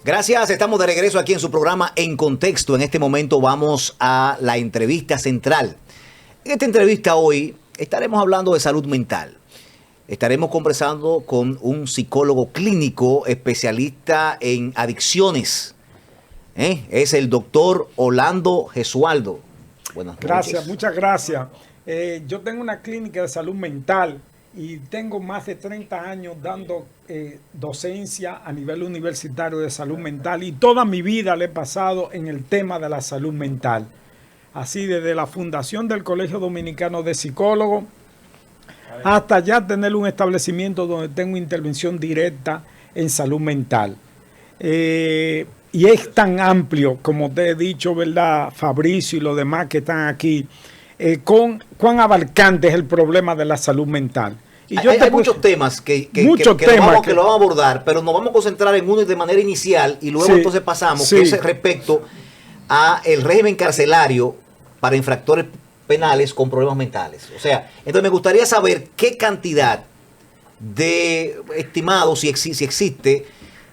Gracias, estamos de regreso aquí en su programa En Contexto. En este momento vamos a la entrevista central. En esta entrevista hoy estaremos hablando de salud mental. Estaremos conversando con un psicólogo clínico especialista en adicciones. Es el doctor Orlando Gesualdo. Buenas noches. Gracias, muchas gracias. Yo tengo una clínica de salud mental y tengo más de 30 años dando docencia a nivel universitario de salud mental, y toda mi vida le he pasado en el tema de la salud mental. Así desde la fundación del Colegio Dominicano de Psicólogos hasta ya tener un establecimiento donde tengo intervención directa en salud mental. Y es tan amplio, como te he dicho, ¿verdad, Fabricio y los demás que están aquí, cuán abarcante es el problema de la salud mental. Y hay muchos temas que lo vamos a abordar, pero nos vamos a concentrar en uno de manera inicial y luego entonces pasamos, que es respecto a el régimen carcelario para infractores penales con problemas mentales. O sea, entonces me gustaría saber qué cantidad de estimados, si existe,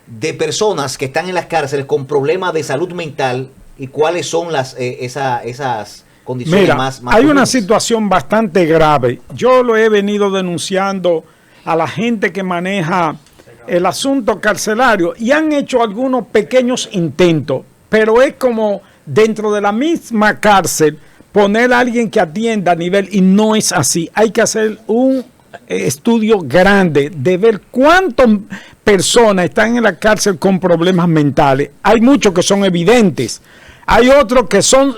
de personas que están en las cárceles con problemas de salud mental y cuáles son esas condiciones. Mira, más hay comunes. una situación bastante grave. Yo lo he venido denunciando a la gente que maneja el asunto carcelario y han hecho algunos pequeños intentos, pero es como dentro de la misma cárcel poner a alguien que atienda a nivel, y no es así. Hay que hacer un estudio grande de ver cuántas personas están en la cárcel con problemas mentales. Hay muchos que son evidentes. Hay otros que salen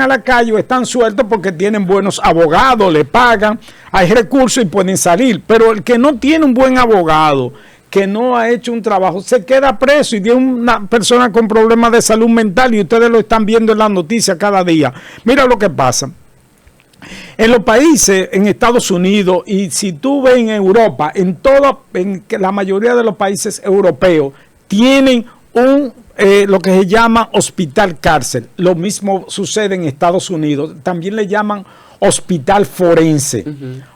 a la calle o están sueltos porque tienen buenos abogados, le pagan, hay recursos y pueden salir. Pero el que no tiene un buen abogado, que no ha hecho un trabajo, se queda preso, y tiene una persona con problemas de salud mental, y ustedes lo están viendo en las noticias cada día. Mira lo que pasa. En los países, en Estados Unidos, y si tú ves en Europa, en la mayoría de los países europeos, tienen lo que se llama hospital cárcel. Lo mismo sucede en Estados Unidos. También le llaman hospital forense.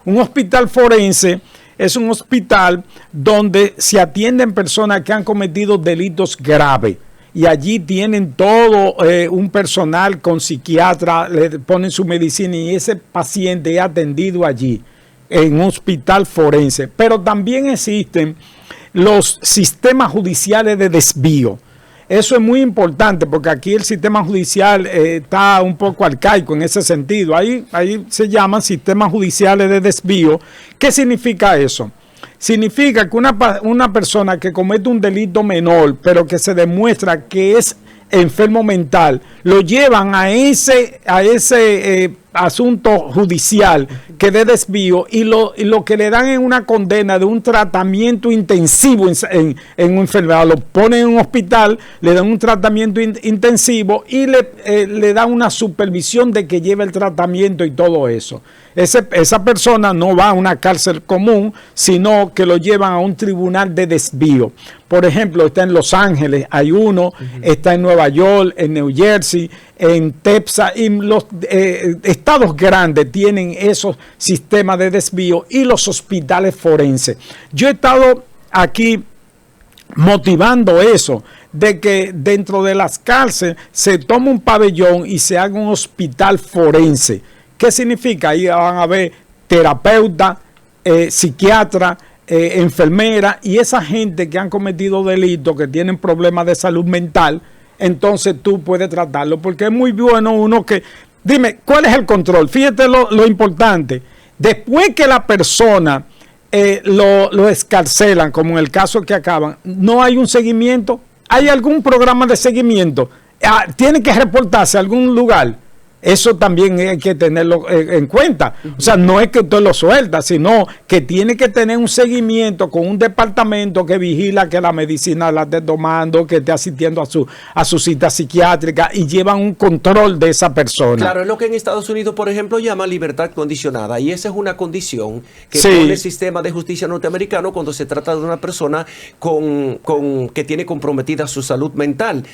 Un hospital forense es un hospital donde se atienden personas que han cometido delitos graves. Y allí tienen todo un personal con psiquiatra, le ponen su medicina, y ese paciente es atendido allí, en un hospital forense. Pero también existen los sistemas judiciales de desvío. Eso es muy importante porque aquí el sistema judicial está un poco arcaico en ese sentido. Ahí se llaman sistemas judiciales de desvío. ¿Qué significa eso? Significa que una persona que comete un delito menor, pero que se demuestra que es enfermo mental, lo llevan a ese asunto judicial que de desvío, y lo que le dan es una condena de un tratamiento intensivo en una enfermedad. Lo ponen en un hospital, le dan un tratamiento intensivo y le dan una supervisión de que lleve el tratamiento y todo eso. Esa persona no va a una cárcel común, sino que lo llevan a un tribunal de desvío. Por ejemplo, está en Los Ángeles, hay uno, está en Nueva York, en New Jersey, en Texas, y los estados grandes tienen esos sistemas de desvío, y los hospitales forenses. Yo he estado aquí motivando eso, de que dentro de las cárceles se tome un pabellón y se haga un hospital forense. ¿Qué significa? Ahí van a ver terapeutas, psiquiatras, enfermeras, y esa gente que han cometido delitos, que tienen problemas de salud mental. Entonces tú puedes tratarlo, porque es muy bueno uno que... Dime, ¿cuál es el control? Fíjate lo importante. Después que la persona lo escarcelan, como en el caso que acaban, no hay un seguimiento. ¿Hay algún programa de seguimiento? ¿Tiene que reportarse a algún lugar? Eso también hay que tenerlo en cuenta. O sea, no es que usted lo suelta, sino que tiene que tener un seguimiento con un departamento que vigila que la medicina la esté tomando, que esté asistiendo a su cita psiquiátrica, y llevan un control de esa persona. Claro, es lo que en Estados Unidos, por ejemplo, llama libertad condicionada, y esa es una condición que pone el sistema de justicia norteamericano cuando se trata de una persona que tiene comprometida su salud mental.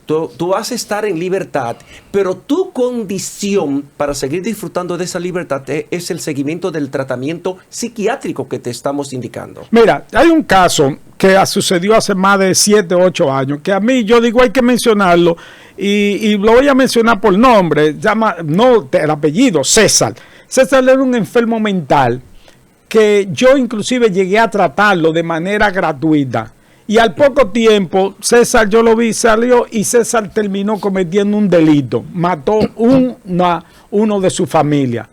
Tú vas a estar en libertad, pero tu condición condición para seguir disfrutando de esa libertad es el seguimiento del tratamiento psiquiátrico que te estamos indicando. Mira, hay un caso que sucedió hace más de 7 o 8 años, que a mí yo digo hay que mencionarlo y lo voy a mencionar por nombre, no el apellido, César. César era un enfermo mental que yo inclusive llegué a tratarlo de manera gratuita. Y al poco tiempo, César, yo lo vi, salió y César terminó cometiendo un delito. Mató uno de su familia.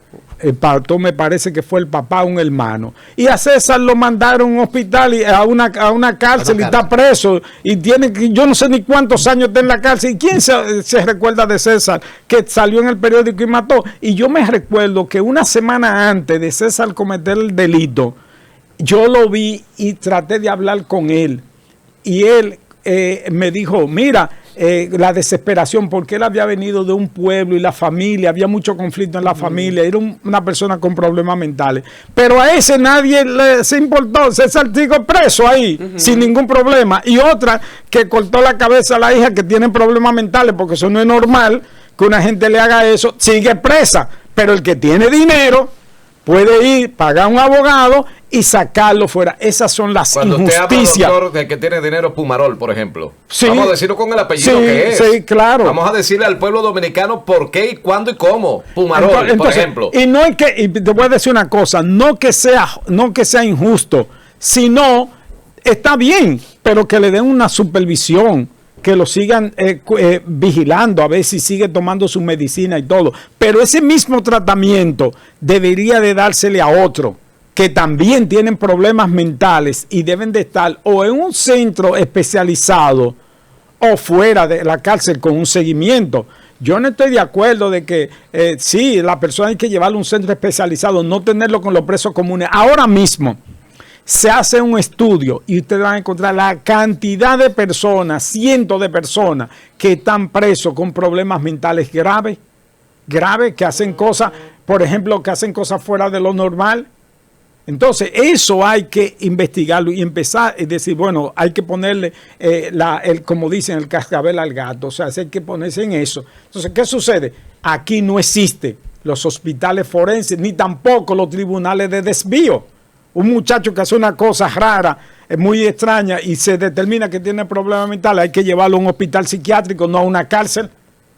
Me parece que fue el papá, un hermano. Y a César lo mandaron a un hospital, a una cárcel, y está preso. Y yo no sé ni cuántos años está en la cárcel. ¿Y quién se recuerda de César que salió en el periódico y mató? Y yo me recuerdo que una semana antes de César cometer el delito, yo lo vi y traté de hablar con él. Y él me dijo, mira, la desesperación, porque él había venido de un pueblo y la familia, había mucho conflicto en la familia, era una persona con problemas mentales. Pero a ese nadie se importó, César sigue preso ahí, sin ningún problema. Y otra que cortó la cabeza a la hija que tiene problemas mentales, porque eso no es normal que una gente le haga eso, sigue presa. Pero el que tiene dinero puede ir, pagar un abogado y sacarlo fuera. Esas son las injusticias. Cuando usted habla, doctor, de que tiene dinero, Pumarol, por ejemplo. Sí, vamos a decirlo con el apellido que es. Sí, claro. Vamos a decirle al pueblo dominicano por qué y cuándo y cómo. Pumarol, entonces, por ejemplo. Y no hay que, y te voy a decir una cosa, no que sea injusto, sino está bien, pero que le den una supervisión, que lo sigan vigilando, a ver si sigue tomando su medicina y todo. Pero ese mismo tratamiento debería de dársele a otro que también tienen problemas mentales y deben de estar o en un centro especializado o fuera de la cárcel con un seguimiento. Yo no estoy de acuerdo de que sí, la persona hay que llevarlo a un centro especializado, no tenerlo con los presos comunes. Ahora mismo se hace un estudio y ustedes van a encontrar la cantidad de personas, cientos de personas que están presos con problemas mentales graves, que hacen cosas, por ejemplo, que hacen cosas fuera de lo normal. Entonces, eso hay que investigarlo y empezar a decir, bueno, hay que ponerle, como dicen, el cascabel al gato. O sea, hay que ponerse en eso. Entonces, ¿qué sucede? Aquí no existen los hospitales forenses, ni tampoco los tribunales de desvío. Un muchacho que hace una cosa rara, muy extraña, y se determina que tiene problemas mentales, hay que llevarlo a un hospital psiquiátrico, no a una cárcel.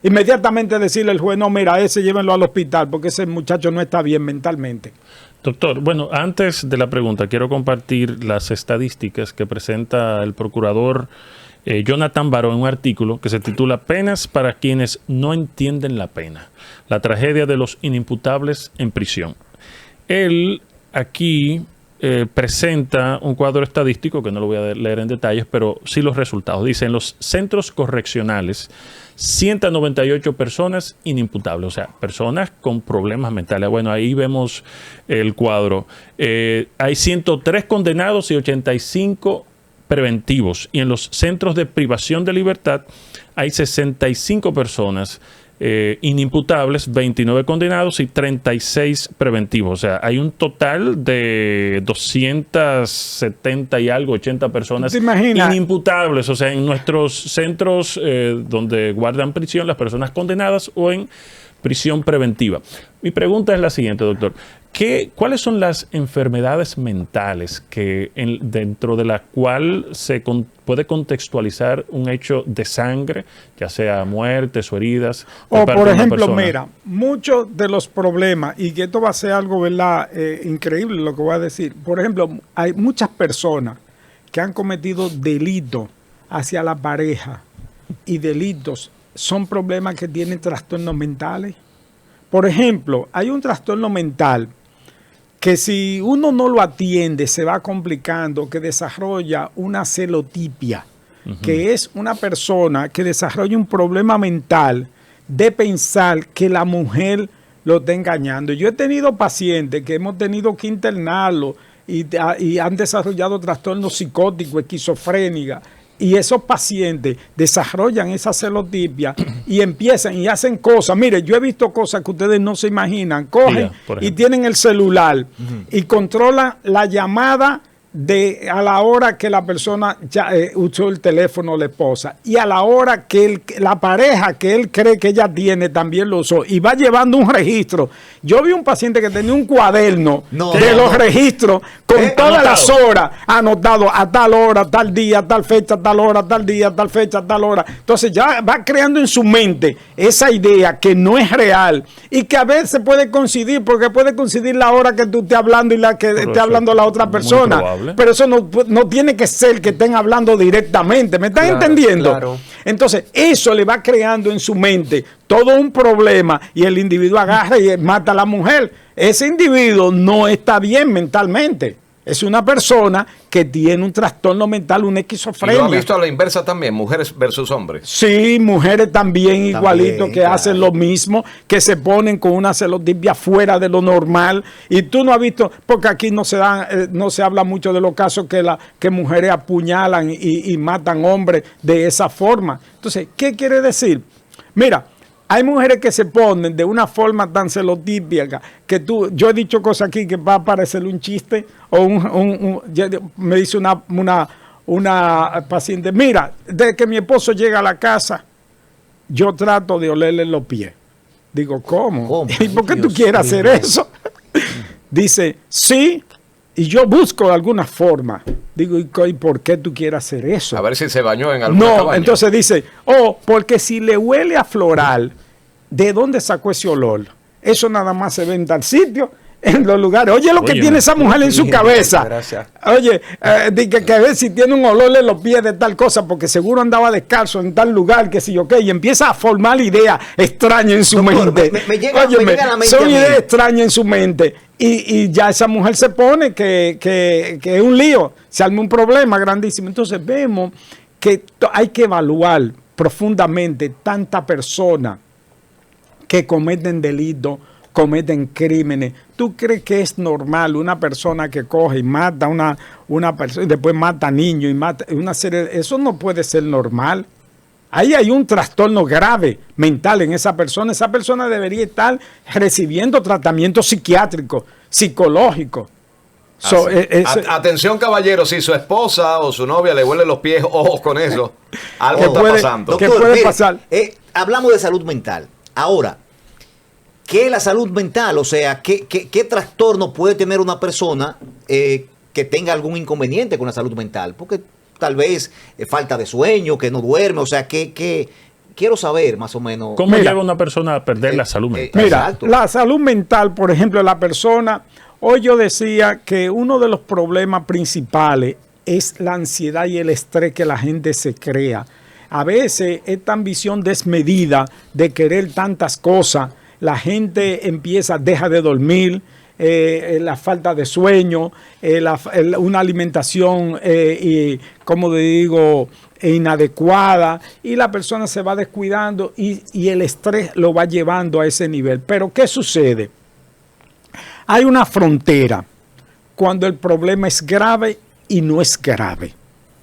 Inmediatamente decirle al juez, no, mira, ese llévenlo al hospital, porque ese muchacho no está bien mentalmente. Doctor, bueno, antes de la pregunta, quiero compartir las estadísticas que presenta el procurador Jonathan Baró en un artículo que se titula Penas para quienes no entienden la pena. La tragedia de los inimputables en prisión. Él aquí presenta un cuadro estadístico que no lo voy a leer en detalles, pero sí los resultados. Dice, en los centros correccionales, 198 personas inimputables, o sea, personas con problemas mentales. Bueno, ahí vemos el cuadro. Hay 103 condenados y 85 preventivos. Y en los centros de privación de libertad hay 65 personas inimputables, 29 condenados y 36 preventivos. O sea, hay un total de 270 y algo, 80 personas inimputables. O sea, en nuestros centros donde guardan prisión las personas condenadas o en prisión preventiva. Mi pregunta es la siguiente, doctor. ¿Cuáles son las enfermedades mentales que dentro de la cual se puede contextualizar un hecho de sangre, ya sea muertes o heridas? O por ejemplo, mira, muchos de los problemas, y que esto va a ser algo, ¿verdad? Increíble lo que voy a decir. Por ejemplo, hay muchas personas que han cometido delitos hacia la pareja y delitos son problemas que tienen trastornos mentales. Por ejemplo, hay un trastorno mental que si uno no lo atiende se va complicando, que desarrolla una celotipia, que es una persona que desarrolla un problema mental de pensar que la mujer lo está engañando. Yo he tenido pacientes que hemos tenido que internarlo y han desarrollado trastornos psicóticos, esquizofrénica. Y esos pacientes desarrollan esa celotipia y empiezan y hacen cosas. Mire, yo he visto cosas que ustedes no se imaginan. Cogen y tienen el celular y controlan la llamada a la hora que la persona ya usó el teléfono, la esposa, y a la hora que la pareja que él cree que ella tiene también lo usó, y va llevando un registro. Yo vi un paciente que tenía un cuaderno los registros con todas las horas anotado a tal hora, tal día, tal fecha, tal hora, tal día, tal fecha, tal hora. Entonces ya va creando en su mente esa idea que no es real y que a veces puede coincidir, porque puede coincidir la hora que tú estés hablando y la que esté hablando la otra persona. Pero eso no tiene que ser que estén hablando directamente. ¿Me están entendiendo? Claro. Entonces, eso le va creando en su mente todo un problema y el individuo agarra y mata a la mujer. Ese individuo no está bien mentalmente. Es una persona que tiene un trastorno mental, una esquizofrenia. ¿Y lo ha visto a la inversa también, mujeres versus hombres? Sí, mujeres también igualito, que hacen lo mismo, que se ponen con una celotipia fuera de lo normal. Y tú no has visto, porque aquí no se habla mucho de los casos que mujeres apuñalan y matan hombres de esa forma. Entonces, ¿qué quiere decir? Mira, hay mujeres que se ponen de una forma tan celotípica que yo he dicho cosas aquí que va a parecer un chiste o me dice una paciente, mira, desde que mi esposo llega a la casa, yo trato de olerle los pies. Digo, ¿cómo? ¿Y por qué tú quieres hacer eso? Dice, sí, y yo busco de alguna forma. Digo, ¿y por qué tú quieres hacer eso? A ver si se bañó en alguna cabaña. Entonces dice, porque si le huele a floral, ¿de dónde sacó ese olor? Eso nada más se ve en tal sitio, en los lugares. Oye, que tiene esa mujer en su cabeza. Gracias. Oye, que a ver si tiene un olor en los pies de tal cosa, porque seguro andaba descalzo en tal lugar, que si yo qué, y empieza a formar ideas extrañas en su mente. Me llega a la mente. Son ideas extrañas en su mente. Y ya esa mujer se pone que es un lío, se arma un problema grandísimo. Entonces vemos que hay que evaluar profundamente tanta persona que cometen delitos, cometen crímenes. ¿Tú crees que es normal una persona que coge y mata a una persona y después mata a niños y mata una serie? Eso no puede ser normal. Ahí hay un trastorno grave mental en esa persona. Esa persona debería estar recibiendo tratamiento psiquiátrico, psicológico. Atención, caballeros, si su esposa o su novia le huele los pies, ojos con eso. Algo está pasando. Doctor, ¿qué puede pasar? Hablamos de salud mental. Ahora, ¿qué es la salud mental? O sea, ¿qué trastorno puede tener una persona que tenga algún inconveniente con la salud mental? Porque tal vez falta de sueño, que no duerme, o sea, que quiero saber más o menos. ¿Cómo lleva una persona a perder la salud mental? Mira, la salud mental, por ejemplo, la persona, hoy yo decía que uno de los problemas principales es la ansiedad y el estrés que la gente se crea. A veces esta ambición desmedida de querer tantas cosas, la gente deja de dormir, la falta de sueño, una alimentación, como digo, inadecuada, y la persona se va descuidando y el estrés lo va llevando a ese nivel. Pero ¿qué sucede? Hay una frontera cuando el problema es grave y no es grave,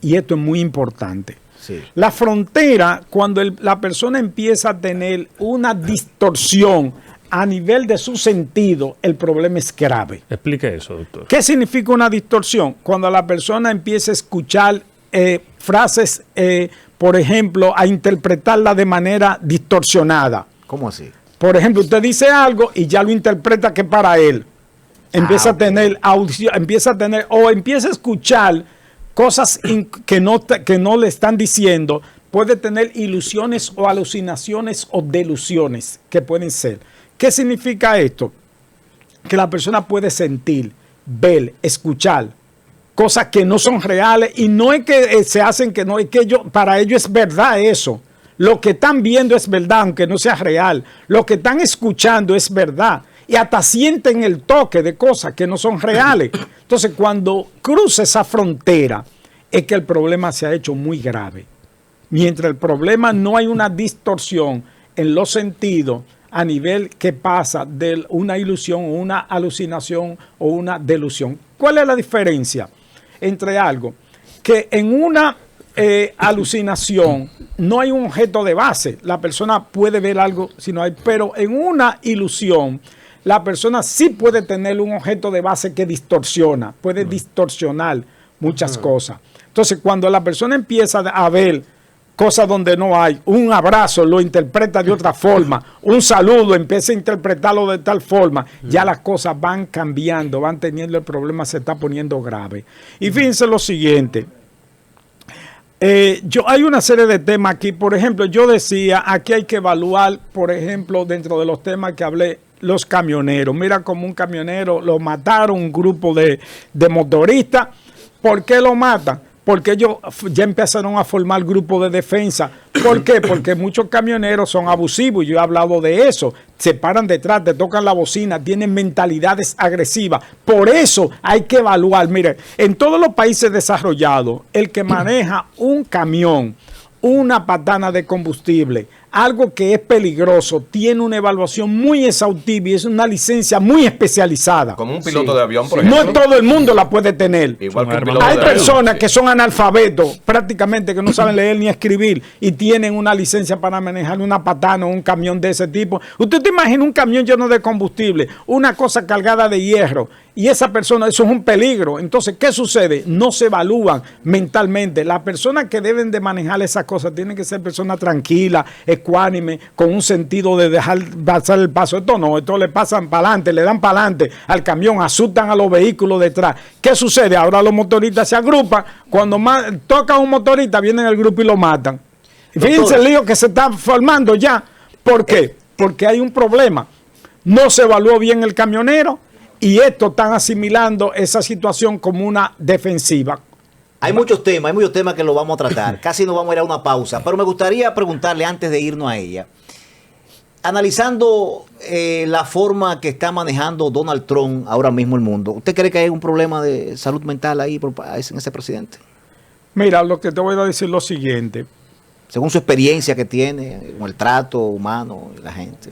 y esto es muy importante. Sí. La frontera, cuando la persona empieza a tener una distorsión a nivel de su sentido, el problema es grave. Explique eso, doctor. ¿Qué significa una distorsión? Cuando la persona empieza a escuchar frases, por ejemplo, a interpretarla de manera distorsionada. ¿Cómo así? Por ejemplo, usted dice algo y ya lo interpreta que para él. Empieza a tener audición, empieza a escuchar cosas que no le están diciendo. Puede tener ilusiones o alucinaciones o delusiones que pueden ser. ¿Qué significa esto? Que la persona puede sentir, ver, escuchar cosas que no son reales, y no es que se hacen que no, es que para ellos es verdad eso. Lo que están viendo es verdad, aunque no sea real. Lo que están escuchando es verdad. Y hasta sienten el toque de cosas que no son reales. Entonces, cuando cruza esa frontera, es que el problema se ha hecho muy grave. Mientras el problema no hay una distorsión en los sentidos a nivel que pasa de una ilusión, una alucinación o una delusión. ¿Cuál es la diferencia entre algo? Que en una alucinación no hay un objeto de base. La persona puede ver algo, pero en una ilusión la persona sí puede tener un objeto de base que distorsiona, puede distorsionar muchas cosas. Entonces, cuando la persona empieza a ver cosas donde no hay, un abrazo lo interpreta de otra forma, un saludo empieza a interpretarlo de tal forma, ya las cosas van cambiando, van teniendo el problema, se está poniendo grave. Y fíjense lo siguiente, hay una serie de temas aquí, por ejemplo, yo decía, aquí hay que evaluar, por ejemplo, dentro de los temas que hablé, los camioneros. Mira, como un camionero lo mataron, un grupo de motoristas. ¿Por qué lo matan? Porque ellos ya empezaron a formar grupos de defensa. ¿Por qué? Porque muchos camioneros son abusivos, yo he hablado de eso. Se paran detrás, te tocan la bocina, tienen mentalidades agresivas. Por eso hay que evaluar. Mire, en todos los países desarrollados, el que maneja un camión, una patana de combustible, algo que es peligroso, tiene una evaluación muy exhaustiva y es una licencia muy especializada. Como un piloto de avión, por ejemplo. No todo el mundo la puede tener. Igual que un piloto Hay de avión, personas que son analfabetos, prácticamente que no saben leer ni escribir y tienen una licencia para manejar una patana o un camión de ese tipo. Usted te imagina un camión lleno de combustible, una cosa cargada de hierro, y esa persona, eso es un peligro. Entonces, ¿qué sucede? No se evalúan mentalmente. Las personas que deben de manejar esas cosas tienen que ser personas tranquilas, ecuánime, con un sentido de dejar pasar el paso. Esto no, esto le pasan para adelante, le dan para adelante al camión, asustan a los vehículos detrás. ¿Qué sucede? Ahora los motoristas se agrupan, cuando toca un motorista, vienen al grupo y lo matan. Y fíjense el lío que se está formando ya. ¿Por qué? Porque hay un problema. No se evaluó bien el camionero y esto están asimilando esa situación como una defensiva. Hay muchos temas que lo vamos a tratar. Casi nos vamos a ir a una pausa. Pero me gustaría preguntarle antes de irnos a ella. Analizando la forma que está manejando Donald Trump ahora mismo el mundo, ¿usted cree que hay un problema de salud mental ahí en ese presidente? Mira, lo que te voy a decir es lo siguiente. Según su experiencia que tiene con el trato humano y la gente.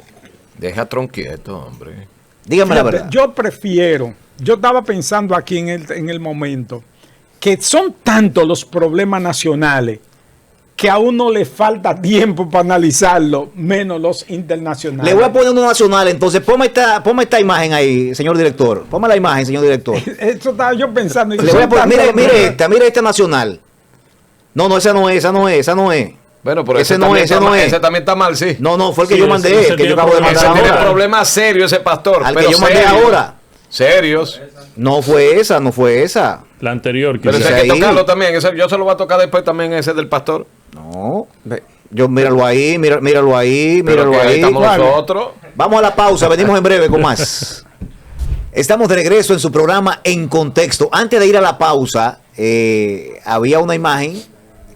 Deja a Trump quieto, hombre. Dígame la verdad. Yo estaba pensando aquí en el momento, que son tantos los problemas nacionales que a uno le falta tiempo para analizarlo, menos los internacionales. Le voy a poner uno nacional, entonces ponme esta imagen ahí, señor director. Ponme la imagen, señor director. Eso estaba yo pensando. Le voy a poner, mire esta nacional. No, esa no es. Bueno, pero ese también está mal, sí. No, fue el que yo mandé, que yo acabo de mandar ahora. Tiene problemas serios ese pastor. Al que yo mandé ahora. Serios. No fue esa. La anterior. Pero ese hay que tocarlo también. Yo se lo voy a tocar después también, ese del pastor. No. Yo míralo ahí. Estamos nosotros. Vamos a la pausa, venimos en breve con más. Estamos de regreso en su programa En Contexto. Antes de ir a la pausa, había una imagen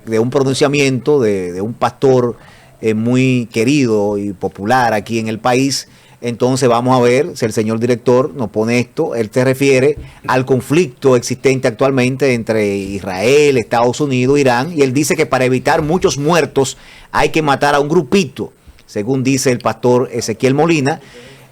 de un pronunciamiento de un pastor muy querido y popular aquí en el país. Entonces vamos a ver si el señor director nos pone esto. Él se refiere al conflicto existente actualmente entre Israel, Estados Unidos, Irán, y él dice que para evitar muchos muertos hay que matar a un grupito, según dice el pastor Ezequiel Molina.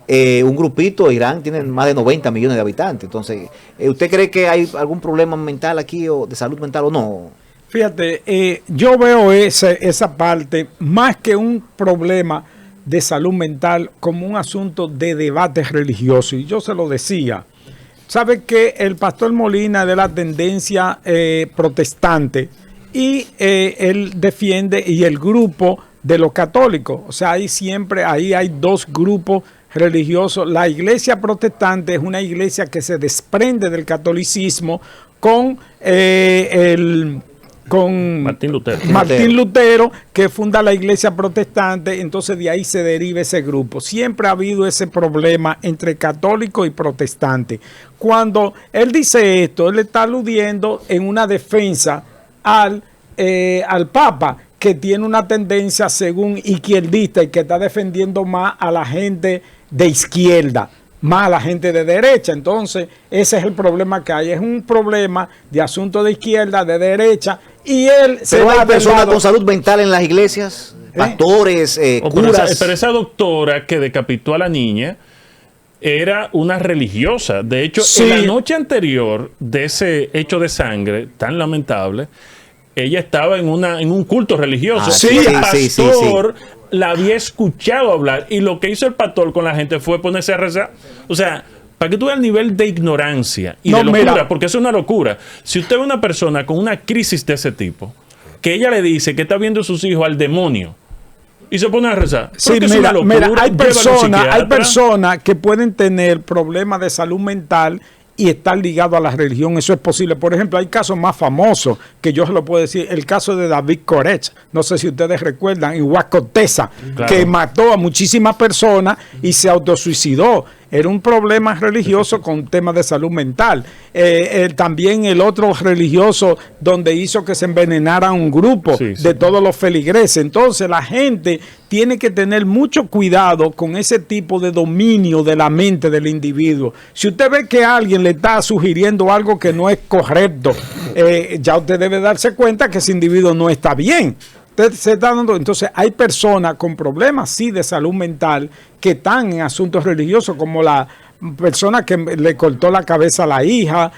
Un grupito, Irán tiene más de 90 millones de habitantes. Entonces, ¿usted cree que hay algún problema mental aquí o de salud mental o no? Fíjate, yo veo esa parte más que un problema de salud mental como un asunto de debate religioso. Y yo se lo decía. ¿Sabe que el pastor Molina es de la tendencia protestante? Y él defiende, y el grupo de los católicos. O sea, ahí hay dos grupos religiosos. La iglesia protestante es una iglesia que se desprende del catolicismo con Martín Lutero, que funda la iglesia protestante. Entonces de ahí se deriva ese grupo. Siempre ha habido ese problema entre católico y protestante. Cuando él dice esto, él está aludiendo en una defensa al Papa, que tiene una tendencia según izquierdista y que está defendiendo más a la gente de izquierda, más a la gente de derecha. Entonces ese es el problema que hay. Es un problema de asunto de izquierda, de derecha. Y él pero hay personas con salud mental en las iglesias, pastores, curas. Pero esa doctora que decapitó a la niña era una religiosa. De hecho, en la noche anterior de ese hecho de sangre tan lamentable, ella estaba en un culto religioso. El pastor la había escuchado hablar, y lo que hizo el pastor con la gente fue ponerse a rezar. O sea, para que tú veas el nivel de ignorancia y de locura, porque es una locura. Si usted ve una persona con una crisis de ese tipo, que ella le dice que está viendo a sus hijos al demonio, y se pone a rezar. Sí, mira, hay personas que pueden tener problemas de salud mental y estar ligado a la religión. Eso es posible. Por ejemplo, hay casos más famosos que yo se lo puedo decir. El caso de David Koresh, no sé si ustedes recuerdan, en Huasco, Texas, que mató a muchísimas personas y se autosuicidó. Era un problema religioso con temas de salud mental. También el otro religioso donde hizo que se envenenara un grupo de todos los feligreses. Entonces la gente tiene que tener mucho cuidado con ese tipo de dominio de la mente del individuo. Si usted ve que alguien le está sugiriendo algo que no es correcto, ya usted debe darse cuenta que ese individuo no está bien. Se está dando, entonces hay personas con problemas sí de salud mental que están en asuntos religiosos, como la persona que le cortó la cabeza a la hija,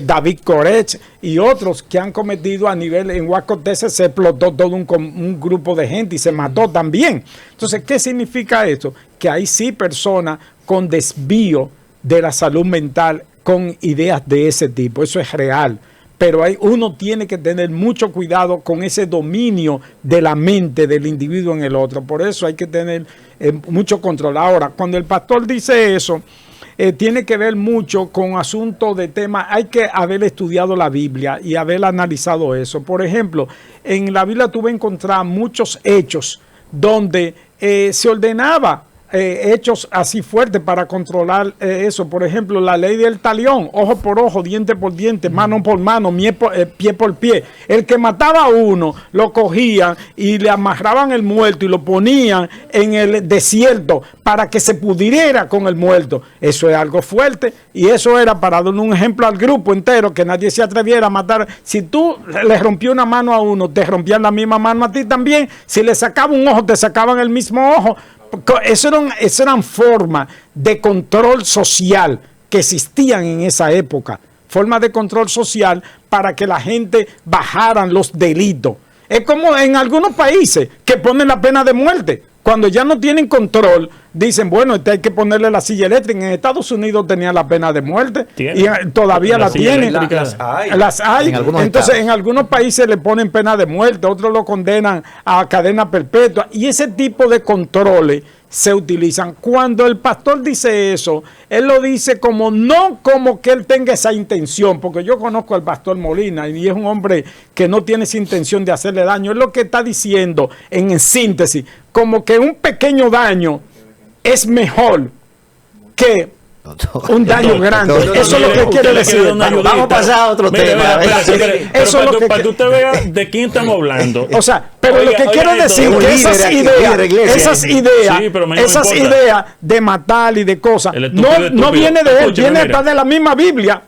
David Koresh y otros que han cometido a nivel, en Huasco, Texas, se explotó todo un grupo de gente y se mató también. Entonces, ¿qué significa esto? Que hay sí personas con desvío de la salud mental con ideas de ese tipo. Eso es real. Pero uno tiene que tener mucho cuidado con ese dominio de la mente del individuo en el otro. Por eso hay que tener mucho control. Ahora, cuando el pastor dice eso, tiene que ver mucho con asuntos de temas. Hay que haber estudiado la Biblia y haber analizado eso. Por ejemplo, en la Biblia tú vas a encontrar muchos hechos donde se ordenaba hechos así fuertes para controlar eso. Por ejemplo, la ley del talión, ojo por ojo, diente por diente, mano por mano, pie por pie. El que mataba a uno, lo cogían y le amarraban el muerto y lo ponían en el desierto para que se pudriera con el muerto. Eso es algo fuerte y eso era para dar un ejemplo al grupo entero, que nadie se atreviera a matar. Si tú le rompías una mano a uno, te rompían la misma mano a ti también. Si le sacaban un ojo, te sacaban el mismo ojo. Eso eran formas de control social que existían en esa época. Formas de control social para que la gente bajaran los delitos. Es como en algunos países que ponen la pena de muerte. Cuando ya no tienen control, dicen, bueno, hay que ponerle la silla eléctrica. En Estados Unidos tenía la pena de muerte y todavía la tienen. Las hay. Entonces, en algunos países le ponen pena de muerte, otros lo condenan a cadena perpetua. Y ese tipo de controles se utilizan. Cuando el pastor dice eso, él lo dice no como que él tenga esa intención, porque yo conozco al pastor Molina y es un hombre que no tiene esa intención de hacerle daño. Es lo que está diciendo en síntesis, como que un pequeño daño es mejor que un daño grande. Eso es lo que quiere decir. Vamos a pasar a otro tema. Eso es lo que para que usted vea de quién estamos hablando. O sea, pero lo que quiero decir es que esas ideas de matar y de cosas no viene de él, viene de la misma Biblia.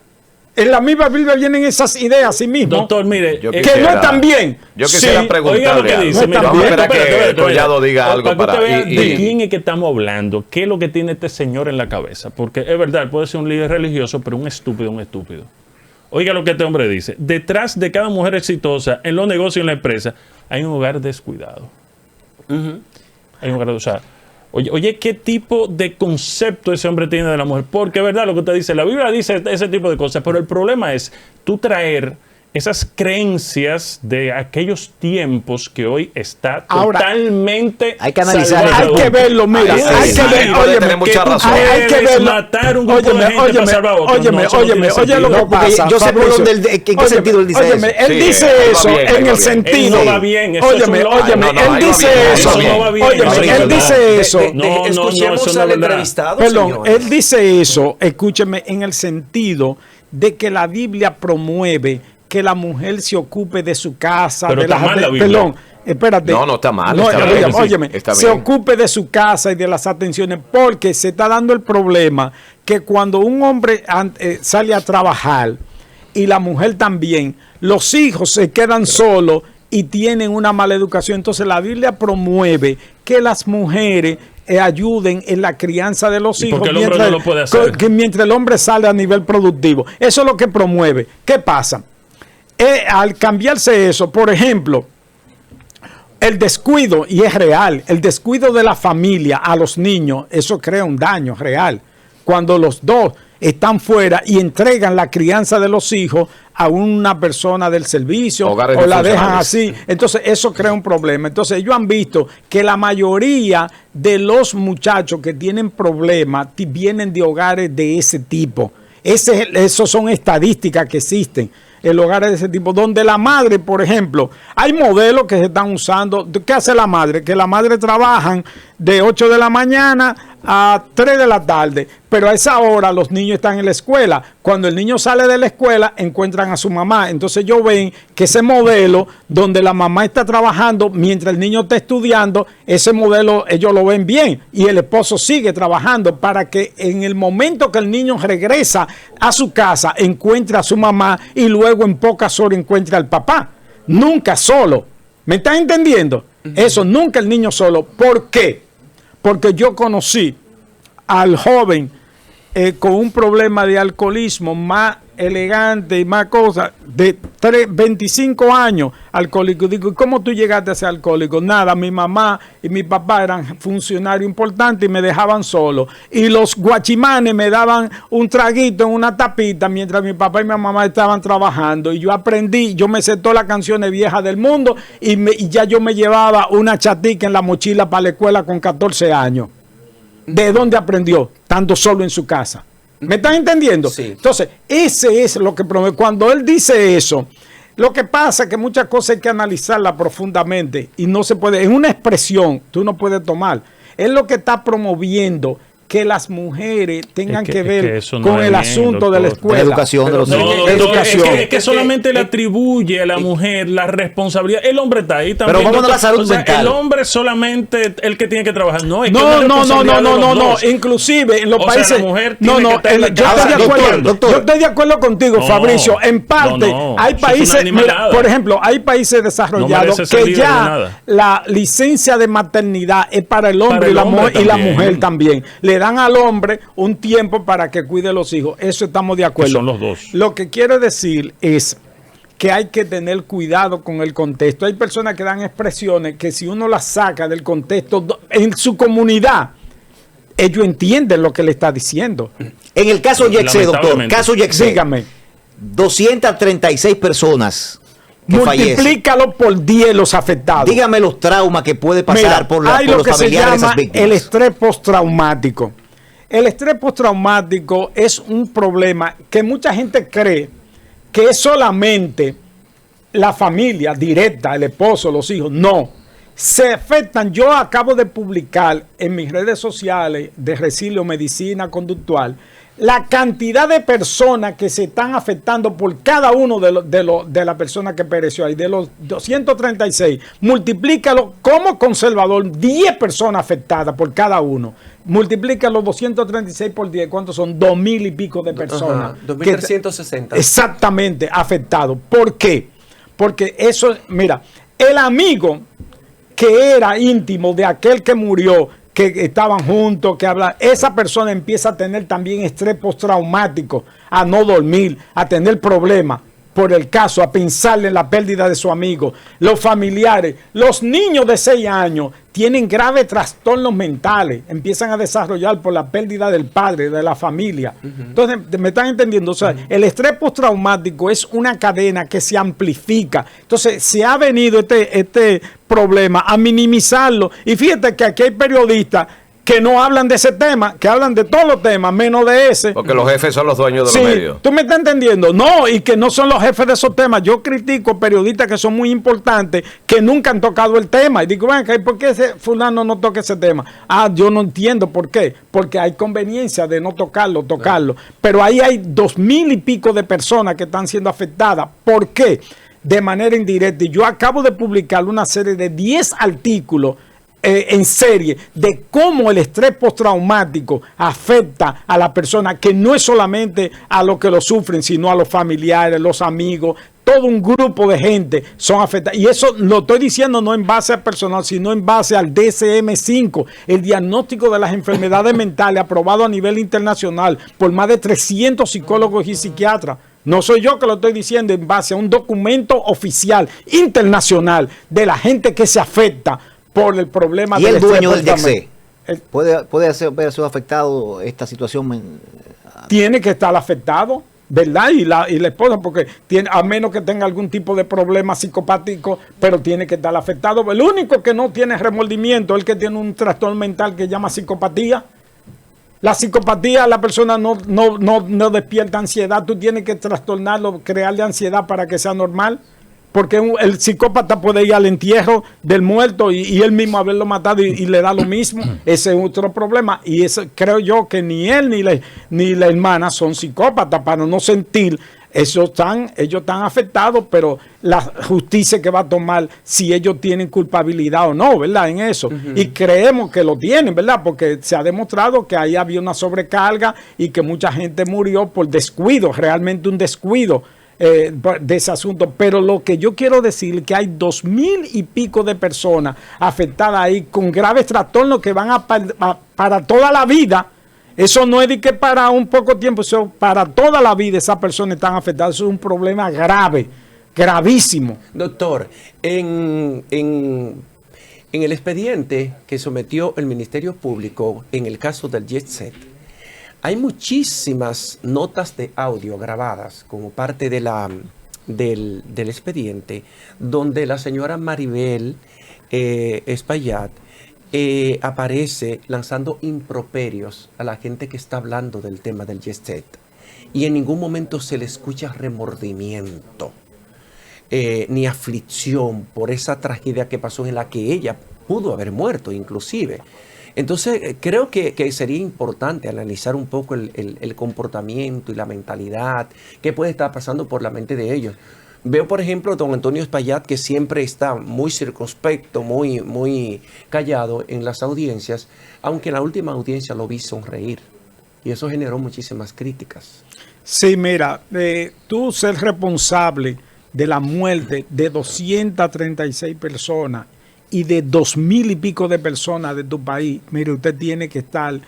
En la misma Biblia vienen esas ideas a sí mismo. Doctor, mire, que no están bien. Yo quisiera preguntarle oiga lo que dice. Vamos a esperar que Collado diga algo para que usted vea de quién es que estamos hablando, qué es lo que tiene este señor en la cabeza. Porque es verdad, puede ser un líder religioso, pero un estúpido. Oiga lo que este hombre dice. Detrás de cada mujer exitosa en los negocios y en la empresa hay un hogar descuidado. Hay un hogar descuidado. Oye, ¿qué tipo de concepto ese hombre tiene de la mujer? Porque es verdad lo que usted dice, la Biblia dice ese tipo de cosas, pero el problema es tú traer esas creencias de aquellos tiempos que hoy está totalmente hay que analizar, hay que verlo, mira, hay que verlo, tiene mucha razón. Hay que verlo. Matar un grupo de gente para salvar a otros. Oye lo que pasa. Yo sé por dónde, en qué sentido él dice eso. Él dice eso en el sentido. No va bien. Óyeme, él dice eso. Él dice eso. Escuchemos al entrevistado. Perdón, él dice eso, escúcheme, en el sentido de que la Biblia promueve que la mujer se ocupe de su casa, pero de está mal la Biblia. Perdón, espérate. No está mal. Óyeme, se ocupe de su casa y de las atenciones, porque se está dando el problema que cuando un hombre sale a trabajar y la mujer también, los hijos se quedan solos y tienen una mala educación. Entonces la Biblia promueve que las mujeres ayuden en la crianza de los hijos mientras el hombre sale a nivel productivo. Eso es lo que promueve. ¿Qué pasa? Al cambiarse eso, por ejemplo, el descuido, y es real, el descuido de la familia a los niños, eso crea un daño real. Cuando los dos, están fuera y entregan la crianza de los hijos a una persona del servicio o la dejan así. Entonces eso crea un problema. Entonces ellos han visto que la mayoría de los muchachos que tienen problemas vienen de hogares de ese tipo. Esos son estadísticas que existen en hogares de ese tipo, donde la madre, por ejemplo, hay modelos que se están usando. ¿Qué hace la madre? Que la madre trabajan de 8 de la mañana a 3 de la tarde, pero a esa hora los niños están en la escuela. Cuando el niño sale de la escuela, encuentran a su mamá. Entonces ellos ven que ese modelo donde la mamá está trabajando mientras el niño está estudiando, ese modelo ellos lo ven bien y el esposo sigue trabajando para que en el momento que el niño regresa a su casa, encuentre a su mamá y luego en pocas horas encuentre al papá. Nunca solo. ¿Me están entendiendo? Eso, nunca el niño solo. ¿Por qué? Porque yo conocí al joven con un problema de alcoholismo más elegante y más cosas, de 25 años alcohólico. Digo, ¿y cómo tú llegaste a ser alcohólico? Nada, mi mamá y mi papá eran funcionarios importantes y me dejaban solo. Y los guachimanes me daban un traguito en una tapita mientras mi papá y mi mamá estaban trabajando. Y yo aprendí, yo me sé todas las canciones viejas del mundo y ya yo me llevaba una chatica en la mochila para la escuela con 14 años. ¿De dónde aprendió? Estando solo en su casa. ¿Me están entendiendo? Sí. Entonces, ese es lo que promete. Cuando él dice eso, lo que pasa es que muchas cosas hay que analizarlas profundamente y no se puede, en una expresión, tú no puedes tomar. Es lo que está promoviendo que las mujeres tengan que ver con el asunto de la escuela. La educación de los niños. Es que solamente le atribuye a la mujer la responsabilidad. El hombre está ahí también. Pero vamos a la salud mental. El hombre es solamente el que tiene que trabajar. No, no. Inclusive en los países. La mujer yo estoy de acuerdo contigo, Fabricio. En parte, hay países, mira, por ejemplo, hay países desarrollados que ya la licencia de maternidad es para el hombre y la mujer también. Le dan al hombre un tiempo para que cuide los hijos. Eso estamos de acuerdo. Son los dos. Lo que quiero decir es que hay que tener cuidado con el contexto. Hay personas que dan expresiones que si uno las saca del contexto en su comunidad, ellos entienden lo que le está diciendo. En el caso Yexé, doctor, caso Yexé, dígame, 236 personas que multiplícalo por 10 los afectados. Dígame los traumas que puede pasar por los familiares de esas víctimas. El estrés postraumático. El estrés postraumático es un problema que mucha gente cree que es solamente la familia directa, el esposo, los hijos. No, se afectan. Yo acabo de publicar en mis redes sociales de Resilio Medicina Conductual la cantidad de personas que se están afectando por cada uno de la persona que pereció ahí. De los 236, multiplícalo como conservador, 10 personas afectadas por cada uno. Multiplica los 236 por 10, ¿cuántos son? 2,000 y pico de personas. 2,360. Exactamente, afectados. ¿Por qué? Porque eso, mira, el amigo que era íntimo de aquel que murió, que estaban juntos, que hablan, esa persona empieza a tener también estrés postraumático, a no dormir, a tener problemas por el caso, a pensarle en la pérdida de su amigo. Los familiares, los niños de 6 años tienen graves trastornos mentales, empiezan a desarrollar por la pérdida del padre, de la familia. Entonces, ¿me están entendiendo? O sea, el estrés postraumático es una cadena que se amplifica. Entonces, se ha venido este problema a minimizarlo. Y fíjate que aquí hay periodistas que no hablan de ese tema, que hablan de todos los temas, menos de ese. Porque los jefes son los dueños de los medios. ¿Tú me estás entendiendo? No, y que no son los jefes de esos temas. Yo critico periodistas que son muy importantes, que nunca han tocado el tema. Y digo, venga, ¿por qué ese fulano no toca ese tema? Ah, yo no entiendo por qué. Porque hay conveniencia de no tocarlo. Pero ahí hay 2,000 y pico de personas que están siendo afectadas. ¿Por qué? De manera indirecta. Y yo acabo de publicar una serie de 10 artículos en serie de cómo el estrés postraumático afecta a la persona, que no es solamente a los que lo sufren, sino a los familiares, los amigos, todo un grupo de gente son afectados. Y eso lo estoy diciendo no en base al personal, sino en base al DSM-5, el diagnóstico de las enfermedades mentales aprobado a nivel internacional por más de 300 psicólogos y psiquiatras. No soy yo que lo estoy diciendo, en base a un documento oficial internacional de la gente que se afecta por el problema del estrés. ¿Y el dueño del Yexé puede haber sido afectado esta situación tiene que estar afectado, ¿verdad? Y la esposa, porque tiene, a menos que tenga algún tipo de problema psicopático, pero tiene que estar afectado. El único que no tiene remordimiento es el que tiene un trastorno mental que llama psicopatía. La psicopatía, la persona no despierta ansiedad. Tú tienes que trastornarlo, crearle ansiedad para que sea normal. Porque el psicópata puede ir al entierro del muerto y él mismo haberlo matado y le da lo mismo. Ese es otro problema. Y eso, creo yo que ni él ni la hermana son psicópatas para no sentir. Ellos están afectados, pero la justicia que va a tomar si ellos tienen culpabilidad o no, ¿verdad? En eso. Y creemos que lo tienen, ¿verdad? Porque se ha demostrado que ahí había una sobrecarga y que mucha gente murió por descuido, realmente un descuido de ese asunto. Pero lo que yo quiero decir es que hay 2,000 y pico de personas afectadas ahí con graves trastornos que van para toda la vida. Eso no es de que para un poco tiempo, eso para toda la vida esas personas están afectadas. Eso es un problema grave, gravísimo. Doctor, en el expediente que sometió el Ministerio Público en el caso del Jet Set, hay muchísimas notas de audio grabadas como parte de del expediente, donde la señora Maribel Espaillat aparece lanzando improperios a la gente que está hablando del tema del Jet Set. Y en ningún momento se le escucha remordimiento ni aflicción por esa tragedia que pasó, en la que ella pudo haber muerto inclusive. Entonces creo que sería importante analizar un poco el comportamiento y la mentalidad que puede estar pasando por la mente de ellos. Veo, por ejemplo, a don Antonio Espaillat, que siempre está muy circunspecto, muy callado en las audiencias, aunque en la última audiencia lo vi sonreír. Y eso generó muchísimas críticas. Sí, mira, tú ser responsable de la muerte de 236 personas y de 2,000 y pico de personas de tu país, mire, usted tiene que estar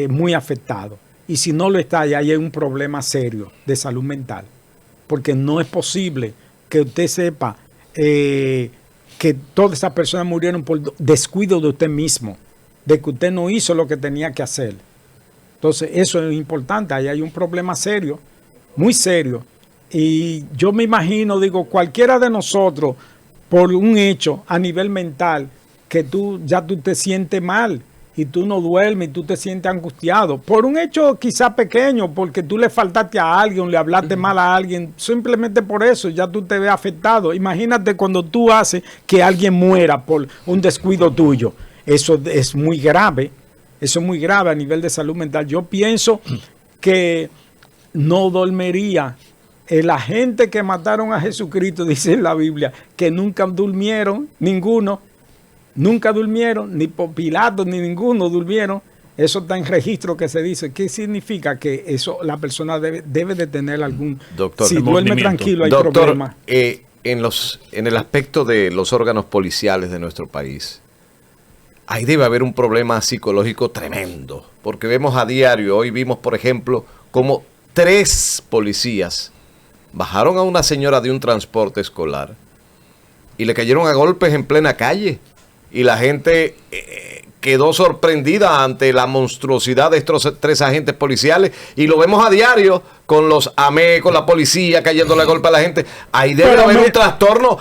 muy afectado. Y si no lo está, ahí hay un problema serio de salud mental. Porque no es posible que usted sepa que todas esas personas murieron por descuido de usted mismo, de que usted no hizo lo que tenía que hacer. Entonces, eso es importante. Ahí hay un problema serio, muy serio. Y yo me imagino, digo, cualquiera de nosotros, por un hecho a nivel mental, que tú te sientes mal y tú no duermes y tú te sientes angustiado por un hecho quizá pequeño, porque tú le faltaste a alguien, le hablaste mal a alguien, simplemente por eso ya tú te ves afectado. Imagínate cuando tú haces que alguien muera por un descuido tuyo. Eso es muy grave, eso es muy grave a nivel de salud mental. Yo pienso que no dormiría. La gente que mataron a Jesucristo, dice en la Biblia, que nunca durmieron, ninguno. Nunca durmieron, ni Pilato ni ninguno durmieron. Eso está en registro que se dice. ¿Qué significa? Que eso la persona debe de tener algún... Doctor, si duerme tranquilo hay problema. En el aspecto de los órganos policiales de nuestro país, ahí debe haber un problema psicológico tremendo. Porque vemos a diario, hoy vimos por ejemplo, como 3 policías bajaron a una señora de un transporte escolar y le cayeron a golpes en plena calle. Y la gente quedó sorprendida ante la monstruosidad de estos 3 agentes policiales. Y lo vemos a diario con los AME, con la policía cayéndole a golpe a la gente. Ahí debe haber un trastorno.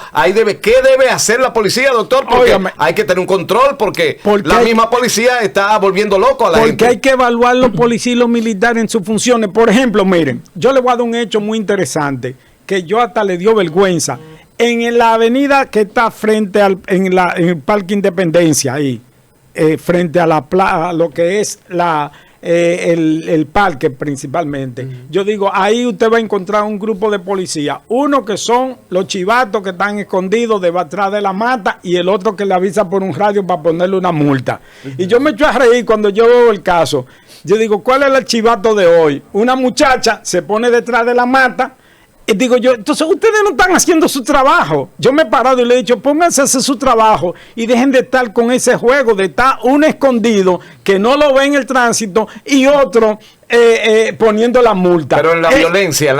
¿Qué debe hacer la policía, doctor? Porque hay que tener un control, porque la misma policía está volviendo loco a la gente. Porque hay que evaluar los policías y los militares en sus funciones. Por ejemplo, miren, yo le voy a dar un hecho muy interesante que yo hasta le dio vergüenza. En la avenida que está frente en el Parque Independencia, ahí, frente a lo que es el parque principalmente. Yo digo, ahí usted va a encontrar un grupo de policías. Uno que son los chivatos que están escondidos detrás de la mata y el otro que le avisa por un radio para ponerle una multa. Y yo me echo a reír cuando yo veo el caso. Yo digo, ¿cuál es el chivato de hoy? Una muchacha se pone detrás de la mata Digo yo, entonces ustedes no están haciendo su trabajo. Yo me he parado y le he dicho, pónganse a hacer su trabajo y dejen de estar con ese juego de estar uno escondido que no lo ve en el tránsito y otro poniendo la multa. Pero en la violencia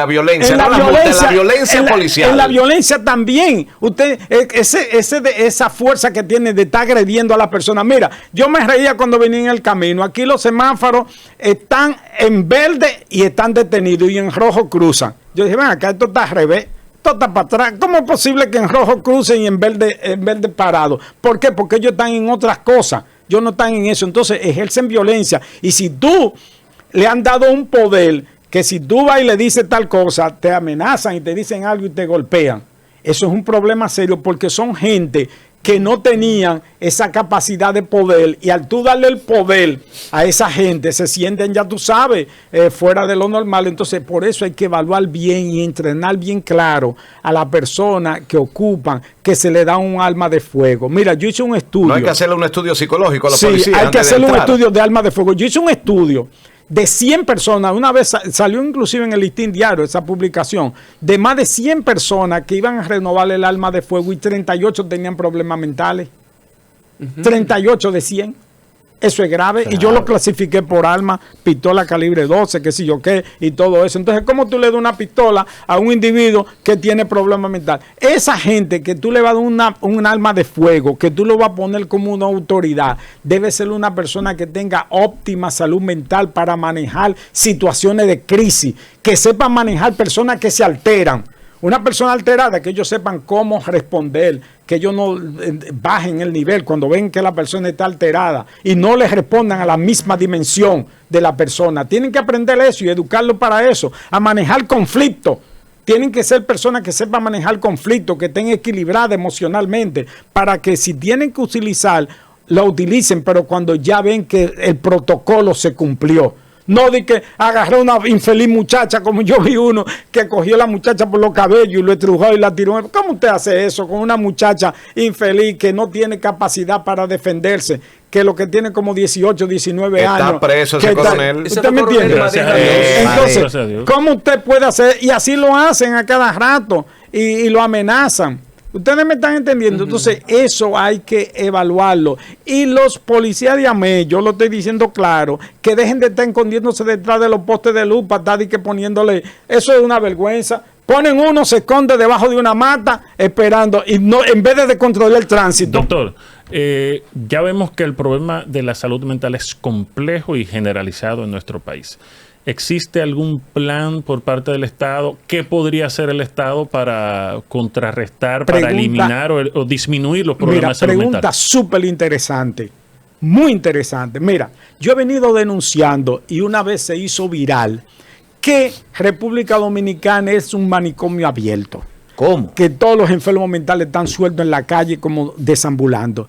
policial. En la violencia también. Usted, esa fuerza que tiene de estar agrediendo a la persona. Mira, yo me reía cuando venía en el camino. Aquí los semáforos están en verde y están detenidos y en rojo cruzan. Yo dije, ven acá, esto está al revés. Esto está para atrás. ¿Cómo es posible que en rojo crucen y en verde parado? ¿Por qué? Porque ellos están en otras cosas. Ellos no están en eso. Entonces ejercen violencia. Y si tú le han dado un poder que si tú vas y le dices tal cosa, te amenazan y te dicen algo y te golpean. Eso es un problema serio porque son gente que no tenían esa capacidad de poder y al tú darle el poder a esa gente se sienten, ya tú sabes, fuera de lo normal. Entonces por eso hay que evaluar bien y entrenar bien claro a la persona que ocupan, que se le da un arma de fuego. Mira, yo hice un estudio. No hay que hacerle un estudio psicológico a la policía. Sí, hay que hacerle un estudio de arma de fuego. Yo hice un estudio de 100 personas, una vez salió inclusive en el Listín Diario esa publicación, de más de 100 personas que iban a renovar el arma de fuego y 38 tenían problemas mentales. 38 de 100. Eso es grave. Claro. Y yo lo clasifiqué por arma, pistola calibre 12, qué sé yo qué, y todo eso. Entonces, ¿cómo tú le das una pistola a un individuo que tiene problemas mentales? Esa gente que tú le vas a dar un arma de fuego, que tú lo vas a poner como una autoridad, debe ser una persona que tenga óptima salud mental para manejar situaciones de crisis, que sepa manejar personas que se alteran. Una persona alterada, que ellos sepan cómo responder, que ellos no bajen el nivel cuando ven que la persona está alterada y no les respondan a la misma dimensión de la persona. Tienen que aprender eso y educarlo para eso, a manejar conflictos. Tienen que ser personas que sepan manejar conflictos, que estén equilibradas emocionalmente, para que si tienen que utilizar, lo utilicen, pero cuando ya ven que el protocolo se cumplió. No de que agarró una infeliz muchacha, como yo vi uno que cogió a la muchacha por los cabellos y lo estrujó y la tiró. ¿Cómo usted hace eso con una muchacha infeliz que no tiene capacidad para defenderse? Que lo que tiene como 18, 19 años. Está preso ese coronel. ¿Usted me entiende? Entonces, ¿cómo usted puede hacer? Y así lo hacen a cada rato y lo amenazan. Ustedes me están entendiendo. Entonces, eso hay que evaluarlo. Y los policías de AME, yo lo estoy diciendo claro, que dejen de estar escondiéndose detrás de los postes de luz para estar y que poniéndole. Eso es una vergüenza. Ponen uno, se esconde debajo de una mata esperando y no, en vez de controlar el tránsito. Doctor, ya vemos que el problema de la salud mental es complejo y generalizado en nuestro país. ¿Existe algún plan por parte del Estado? ¿Qué podría hacer el Estado para contrarrestar, para eliminar o disminuir los problemas de salud mental? Pregunta súper interesante, muy interesante. Mira, yo he venido denunciando y una vez se hizo viral que República Dominicana es un manicomio abierto. ¿Cómo? Que todos los enfermos mentales están sueltos en la calle como desambulando.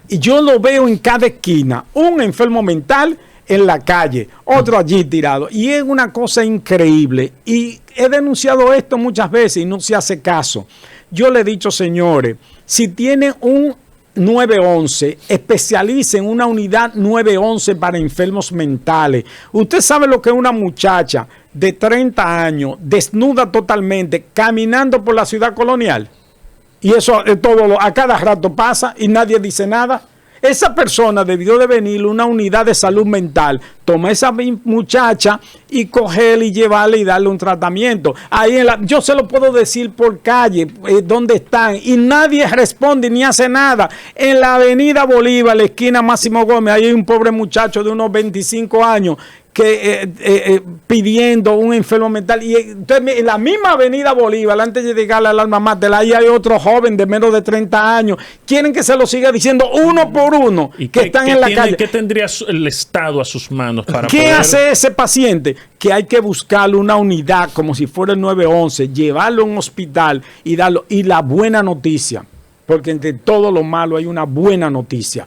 Y yo lo veo en cada esquina, un enfermo mental en la calle, otro allí tirado. Y es una cosa increíble. Y he denunciado esto muchas veces y no se hace caso. Yo le he dicho, señores, si tienen un 911, especialicen una unidad 911 para enfermos mentales. Usted sabe lo que es una muchacha de 30 años, desnuda totalmente, caminando por la ciudad colonial. Y eso todo a cada rato pasa y nadie dice nada. Esa persona debió de venir una unidad de salud mental, tomar a esa muchacha y cogerla y llevarla y darle un tratamiento. Ahí yo se lo puedo decir por calle, donde están, y nadie responde ni hace nada. En la avenida Bolívar, la esquina Máximo Gómez, ahí hay un pobre muchacho de unos 25 años que pidiendo un enfermo mental, y entonces, en la misma avenida Bolívar, antes de llegar al alma mater, ahí hay otro joven de menos de 30 años, quieren que se lo siga diciendo uno por uno, ¿Y que están en la calle. ¿Qué tendría el Estado a sus manos para ¿Qué hace ese paciente? Que hay que buscarle una unidad como si fuera el 911, llevarlo a un hospital y darlo. Y la buena noticia, porque entre todo lo malo hay una buena noticia.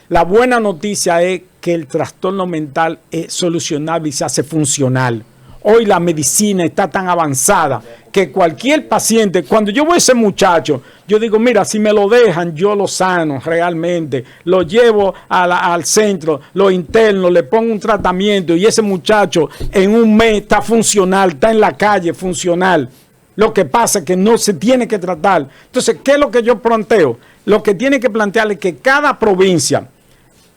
La buena noticia es que el trastorno mental es solucionable y se hace funcional. Hoy la medicina está tan avanzada que cualquier paciente, cuando yo voy a ese muchacho, yo digo, mira, si me lo dejan, yo lo sano realmente, lo llevo al centro, lo interno, le pongo un tratamiento y ese muchacho en un mes está funcional, está en la calle funcional. Lo que pasa es que no se tiene que tratar. Entonces, ¿qué es lo que yo planteo? Lo que tiene que plantear es que cada provincia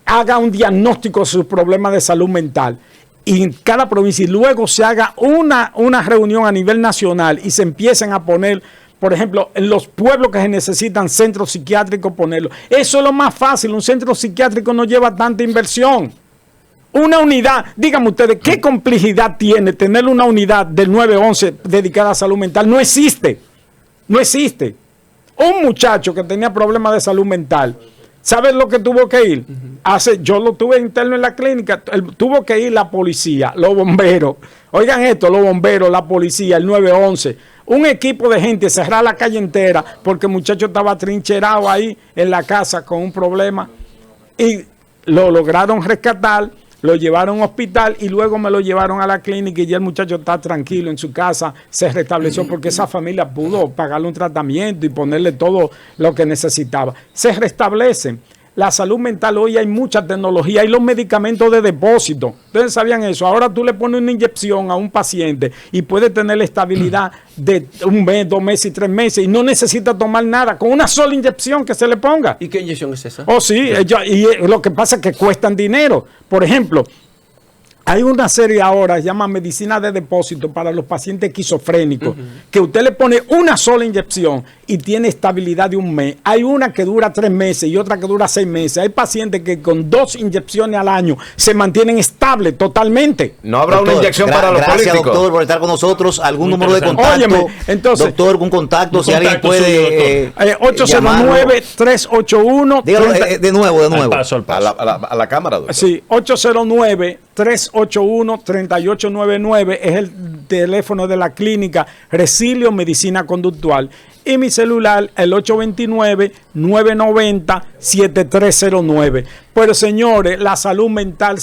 haga un diagnóstico de sus problemas de salud mental y en cada provincia, y luego se haga una reunión a nivel nacional y se empiecen a poner, por ejemplo, en los pueblos que se necesitan centros psiquiátricos, ponerlo. Eso es lo más fácil. Un centro psiquiátrico no lleva tanta inversión. Una unidad, díganme ustedes, ¿qué complejidad tiene tener una unidad del 911 dedicada a salud mental? No existe. No existe. Un muchacho que tenía problemas de salud mental, ¿sabes lo que tuvo que ir? Yo lo tuve interno en la clínica, tuvo que ir la policía, los bomberos. Oigan esto, los bomberos, la policía, el 911. Un equipo de gente cerrar la calle entera porque el muchacho estaba trincherado ahí en la casa con un problema. Y lo lograron rescatar, lo llevaron a un hospital y luego me lo llevaron a la clínica y ya el muchacho está tranquilo en su casa, se restableció porque esa familia pudo pagarle un tratamiento y ponerle todo lo que necesitaba. Se restablecen. La salud mental, hoy hay mucha tecnología, hay los medicamentos de depósito. Ustedes sabían eso. Ahora tú le pones una inyección a un paciente y puede tener la estabilidad de 1 mes, 2 meses y 3 meses y no necesita tomar nada con una sola inyección que se le ponga. ¿Y qué inyección es esa? Oh, sí, y lo que pasa es que cuestan dinero. Por ejemplo, hay una serie ahora, se llama medicina de depósito para los pacientes esquizofrénicos, que usted le pone una sola inyección y tiene estabilidad de 1 mes. Hay una que dura 3 meses y otra que dura 6 meses. Hay pacientes que con 2 inyecciones al año se mantienen estables totalmente. No habrá una inyección para los políticos. Gracias, doctor, por estar con nosotros. ¿Algún número de contacto? Óyeme, entonces, doctor, algún contacto, si alguien puede 809-381. Dígalo de nuevo. Al paso. A la cámara, doctor. Sí, 809-381-3899 es el teléfono de la clínica Resilio Medicina Conductual. Y mi celular, el 829-990-7309. Pero señores, la salud mental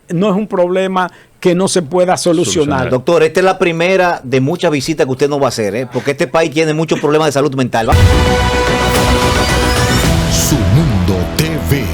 no es un problema que no se pueda solucionar. Doctor, esta es la primera de muchas visitas que usted nos va a hacer, porque este país tiene muchos problemas de salud mental. Su Mundo TV.